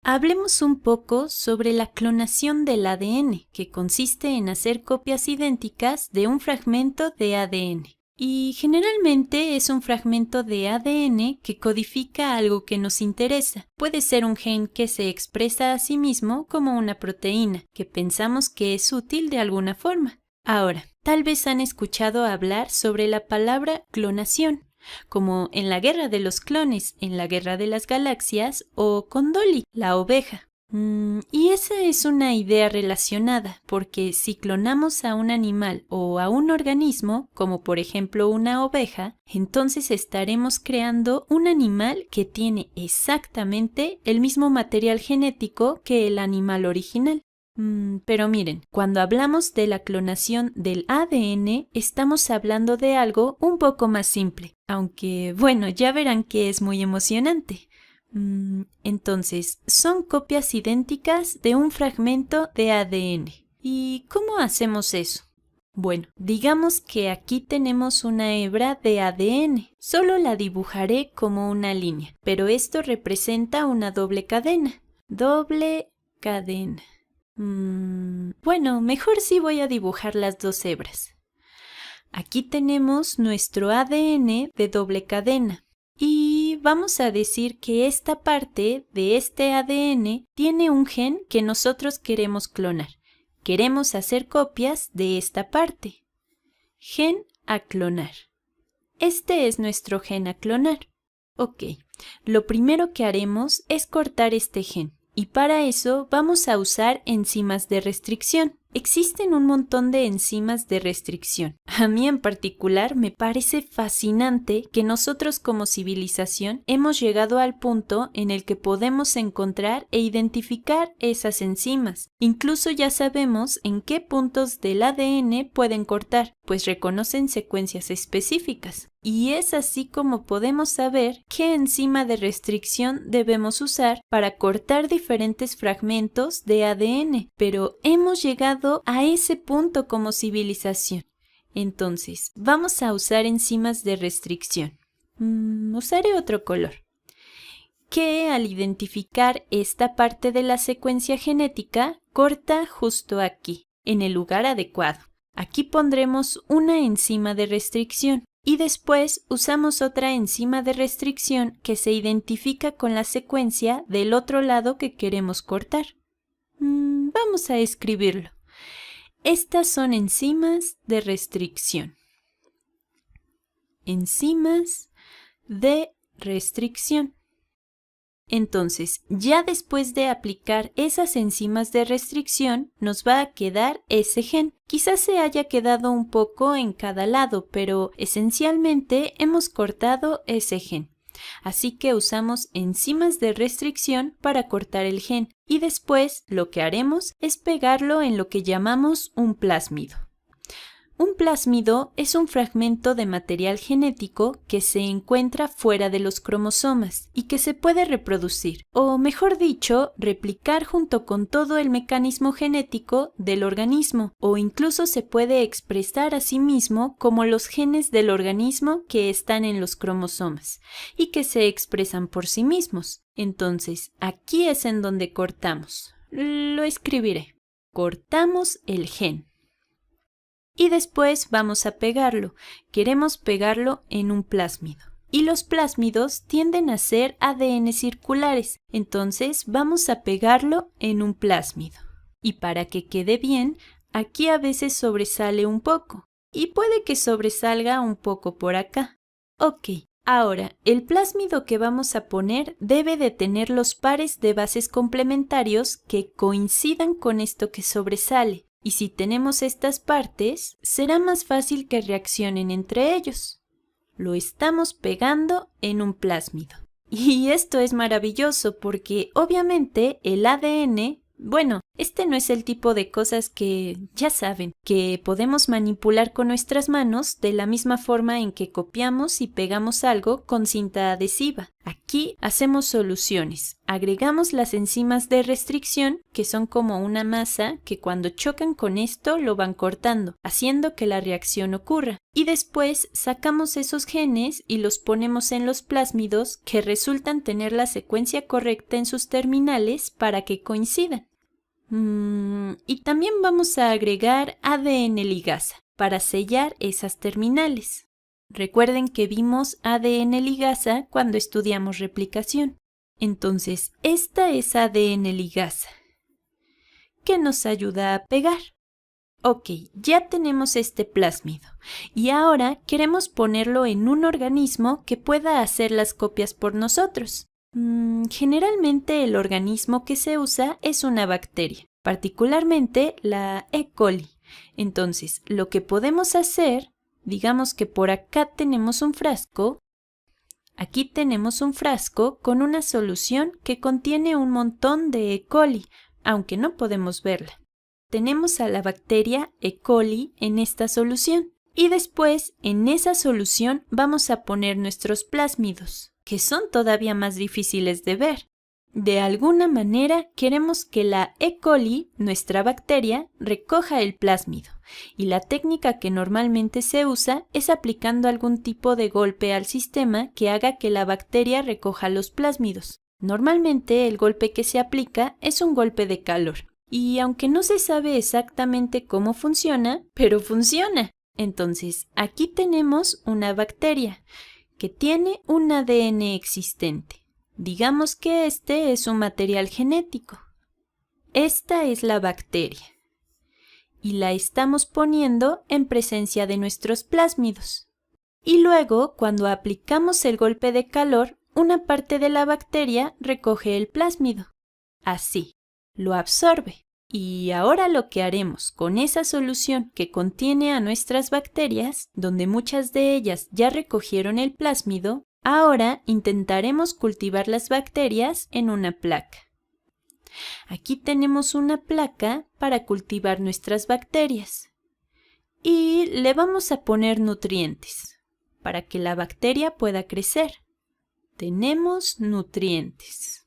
Hablemos un poco sobre la clonación del ADN, que consiste en hacer copias idénticas de un fragmento de ADN. Y generalmente es un fragmento de ADN que codifica algo que nos interesa. Puede ser un gen que se expresa a sí mismo como una proteína, que pensamos que es útil de alguna forma. Ahora, tal vez han escuchado hablar sobre la palabra clonación, como en la Guerra de los Clones, en la Guerra de las Galaxias o con Dolly, la oveja. Y esa es una idea relacionada, porque si clonamos a un animal o a un organismo, como por ejemplo una oveja, entonces estaremos creando un animal que tiene exactamente el mismo material genético que el animal original. Pero miren, cuando hablamos de la clonación del ADN, estamos hablando de algo un poco más simple, aunque bueno, ya verán que es muy emocionante. Entonces, son copias idénticas de un fragmento de ADN. ¿Y cómo hacemos eso? Bueno, digamos que aquí tenemos una hebra de ADN. Solo la dibujaré como una línea, pero esto representa una doble cadena. Doble cadena. Bueno, mejor sí voy a dibujar las dos hebras. Aquí tenemos nuestro ADN de doble cadena. Y vamos a decir que esta parte de este ADN tiene un gen que nosotros queremos clonar. Queremos hacer copias de esta parte. Gen a clonar. Este es nuestro gen a clonar. Ok, lo primero que haremos es cortar este gen. Y para eso vamos a usar enzimas de restricción. Existen un montón de enzimas de restricción. A mí en particular me parece fascinante que nosotros como civilización hemos llegado al punto en el que podemos encontrar e identificar esas enzimas. Incluso ya sabemos en qué puntos del ADN pueden cortar, pues reconocen secuencias específicas. Y es así como podemos saber qué enzima de restricción debemos usar para cortar diferentes fragmentos de ADN. Pero hemos llegado a ese punto como civilización. Entonces, vamos a usar enzimas de restricción. Usaré otro color, que al identificar esta parte de la secuencia genética, corta justo aquí, en el lugar adecuado. Aquí pondremos una enzima de restricción y después usamos otra enzima de restricción que se identifica con la secuencia del otro lado que queremos cortar. Vamos a escribirlo. Estas son enzimas de restricción. Enzimas de restricción. Entonces, ya después de aplicar esas enzimas de restricción, nos va a quedar ese gen. Quizás se haya quedado un poco en cada lado, pero esencialmente hemos cortado ese gen. Así que usamos enzimas de restricción para cortar el gen y después lo que haremos es pegarlo en lo que llamamos un plásmido. Un plásmido es un fragmento de material genético que se encuentra fuera de los cromosomas y que se puede reproducir, o mejor dicho, replicar junto con todo el mecanismo genético del organismo, o incluso se puede expresar a sí mismo como los genes del organismo que están en los cromosomas y que se expresan por sí mismos. Entonces, aquí es en donde cortamos. Lo escribiré. Cortamos el gen. Y después vamos a pegarlo. Queremos pegarlo en un plásmido. Y los plásmidos tienden a ser ADN circulares, entonces vamos a pegarlo en un plásmido. Y para que quede bien, aquí a veces sobresale un poco. Y puede que sobresalga un poco por acá. Ok, ahora el plásmido que vamos a poner debe de tener los pares de bases complementarios que coincidan con esto que sobresale. Y si tenemos estas partes, será más fácil que reaccionen entre ellos. Lo estamos pegando en un plásmido. Y esto es maravilloso porque obviamente el ADN, bueno, Este no es el tipo de cosas que, ya saben, que podemos manipular con nuestras manos de la misma forma en que copiamos y pegamos algo con cinta adhesiva. Aquí hacemos soluciones. Agregamos las enzimas de restricción, que son como una masa que cuando chocan con esto lo van cortando, haciendo que la reacción ocurra. Y después sacamos esos genes y los ponemos en los plásmidos que resultan tener la secuencia correcta en sus terminales para que coincidan. Y también vamos a agregar ADN ligasa para sellar esas terminales. Recuerden que vimos ADN ligasa cuando estudiamos replicación. Entonces, esta es ADN ligasa, que nos ayuda a pegar. Ok, ya tenemos este plásmido y ahora queremos ponerlo en un organismo que pueda hacer las copias por nosotros. Generalmente el organismo que se usa es una bacteria, particularmente la E. coli. Entonces, lo que podemos hacer, digamos que por acá tenemos un frasco, aquí tenemos un frasco con una solución que contiene un montón de E. coli, aunque no podemos verla. Tenemos a la bacteria E. coli en esta solución y después en esa solución vamos a poner nuestros plásmidos, que son todavía más difíciles de ver. De alguna manera queremos que la E. coli, nuestra bacteria, recoja el plásmido y la técnica que normalmente se usa es aplicando algún tipo de golpe al sistema que haga que la bacteria recoja los plásmidos. Normalmente el golpe que se aplica es un golpe de calor. Y aunque no se sabe exactamente cómo funciona, pero funciona. Entonces, aquí tenemos una bacteria que tiene un ADN existente. Digamos que este es un material genético. Esta es la bacteria. Y la estamos poniendo en presencia de nuestros plásmidos. Y luego, cuando aplicamos el golpe de calor, una parte de la bacteria recoge el plásmido. Así. Lo absorbe. Y ahora lo que haremos con esa solución que contiene a nuestras bacterias, donde muchas de ellas ya recogieron el plásmido, ahora intentaremos cultivar las bacterias en una placa. Aquí tenemos una placa para cultivar nuestras bacterias. Y le vamos a poner nutrientes para que la bacteria pueda crecer. Tenemos nutrientes.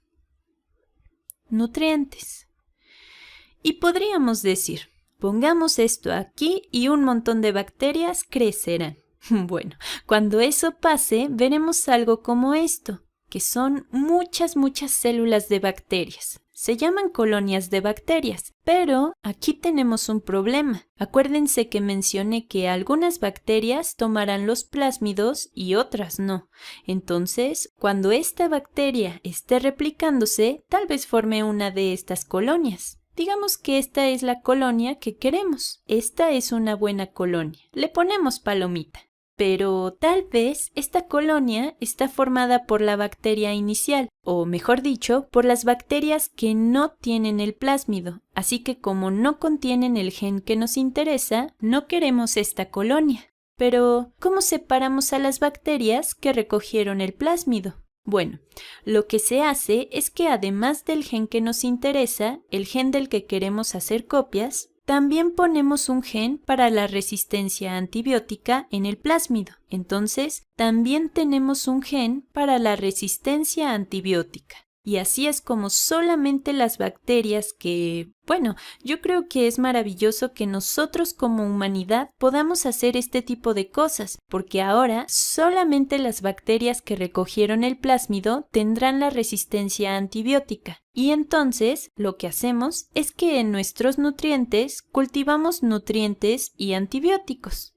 Y podríamos decir, pongamos esto aquí y un montón de bacterias crecerán. Bueno, cuando eso pase, veremos algo como esto, que son muchas células de bacterias. Se llaman colonias de bacterias, pero aquí tenemos un problema. Acuérdense que mencioné que algunas bacterias tomarán los plásmidos y otras no. Entonces, cuando esta bacteria esté replicándose, tal vez forme una de estas colonias. Digamos que esta es la colonia que queremos. Esta es una buena colonia. Le ponemos palomita. Pero tal vez esta colonia está formada por la bacteria inicial, o mejor dicho, por las bacterias que no tienen el plásmido. Así que como no contienen el gen que nos interesa, no queremos esta colonia. Pero, ¿cómo separamos a las bacterias que recogieron el plásmido? Bueno, lo que se hace es que además del gen que nos interesa, el gen del que queremos hacer copias, también ponemos un gen para la resistencia antibiótica en el plásmido. Entonces, también tenemos un gen para la resistencia antibiótica. Y así es como solamente las bacterias que, bueno, yo creo que es maravilloso que nosotros como humanidad podamos hacer este tipo de cosas, porque ahora solamente las bacterias que recogieron el plásmido tendrán la resistencia antibiótica. Y entonces lo que hacemos es que en nuestros nutrientes cultivamos nutrientes y antibióticos.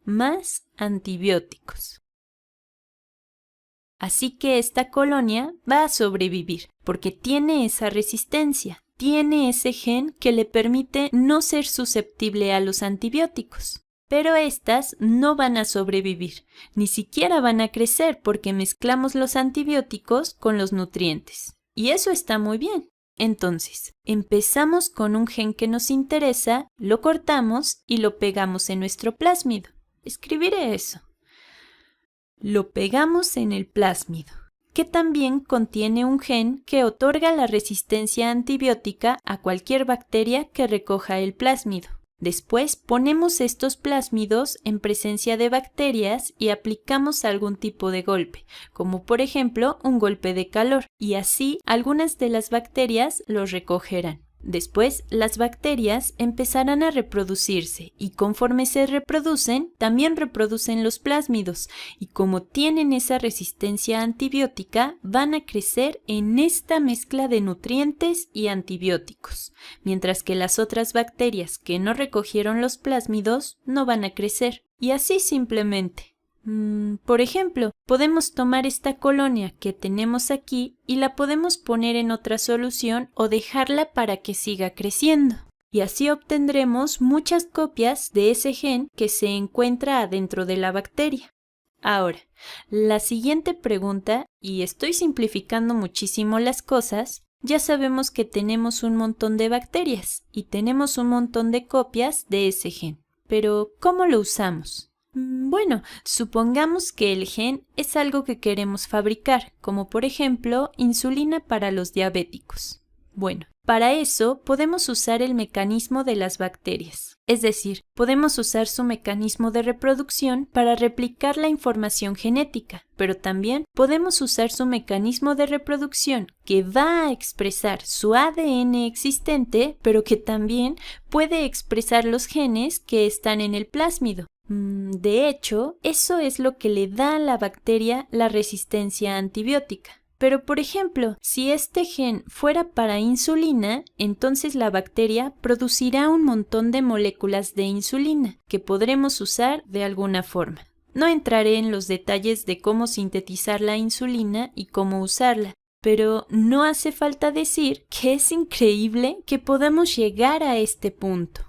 Más antibióticos. Así que esta colonia va a sobrevivir porque tiene esa resistencia, tiene ese gen que le permite no ser susceptible a los antibióticos. Pero estas no van a sobrevivir, ni siquiera van a crecer porque mezclamos los antibióticos con los nutrientes. Y eso está muy bien. Entonces, empezamos con un gen que nos interesa, lo cortamos y lo pegamos en nuestro plásmido. Escribiré eso. Lo pegamos en el plásmido. que también contiene un gen que otorga la resistencia antibiótica a cualquier bacteria que recoja el plásmido. Después ponemos estos plásmidos en presencia de bacterias y aplicamos algún tipo de golpe, como por ejemplo un golpe de calor, y así algunas de las bacterias los recogerán. Después, las bacterias empezarán a reproducirse y conforme se reproducen, también reproducen los plásmidos y como tienen esa resistencia antibiótica, van a crecer en esta mezcla de nutrientes y antibióticos, mientras que las otras bacterias que no recogieron los plásmidos no van a crecer. Y así simplemente. Por ejemplo, podemos tomar esta colonia que tenemos aquí y la podemos poner en otra solución o dejarla para que siga creciendo. Y así obtendremos muchas copias de ese gen que se encuentra adentro de la bacteria. Ahora, la siguiente pregunta, y estoy simplificando muchísimo las cosas, ya sabemos que tenemos un montón de bacterias y tenemos un montón de copias de ese gen. Pero, ¿cómo lo usamos? Bueno, supongamos que el gen es algo que queremos fabricar, como por ejemplo insulina para los diabéticos. Bueno, para eso podemos usar el mecanismo de las bacterias, es decir, podemos usar su mecanismo de reproducción para replicar la información genética, pero también podemos usar su mecanismo de reproducción que va a expresar su ADN existente, pero que también puede expresar los genes que están en el plásmido. De hecho, eso es lo que le da a la bacteria la resistencia antibiótica. Pero, por ejemplo, si este gen fuera para insulina, entonces la bacteria producirá un montón de moléculas de insulina que podremos usar de alguna forma. No entraré en los detalles de cómo sintetizar la insulina y cómo usarla, pero no hace falta decir que es increíble que podamos llegar a este punto.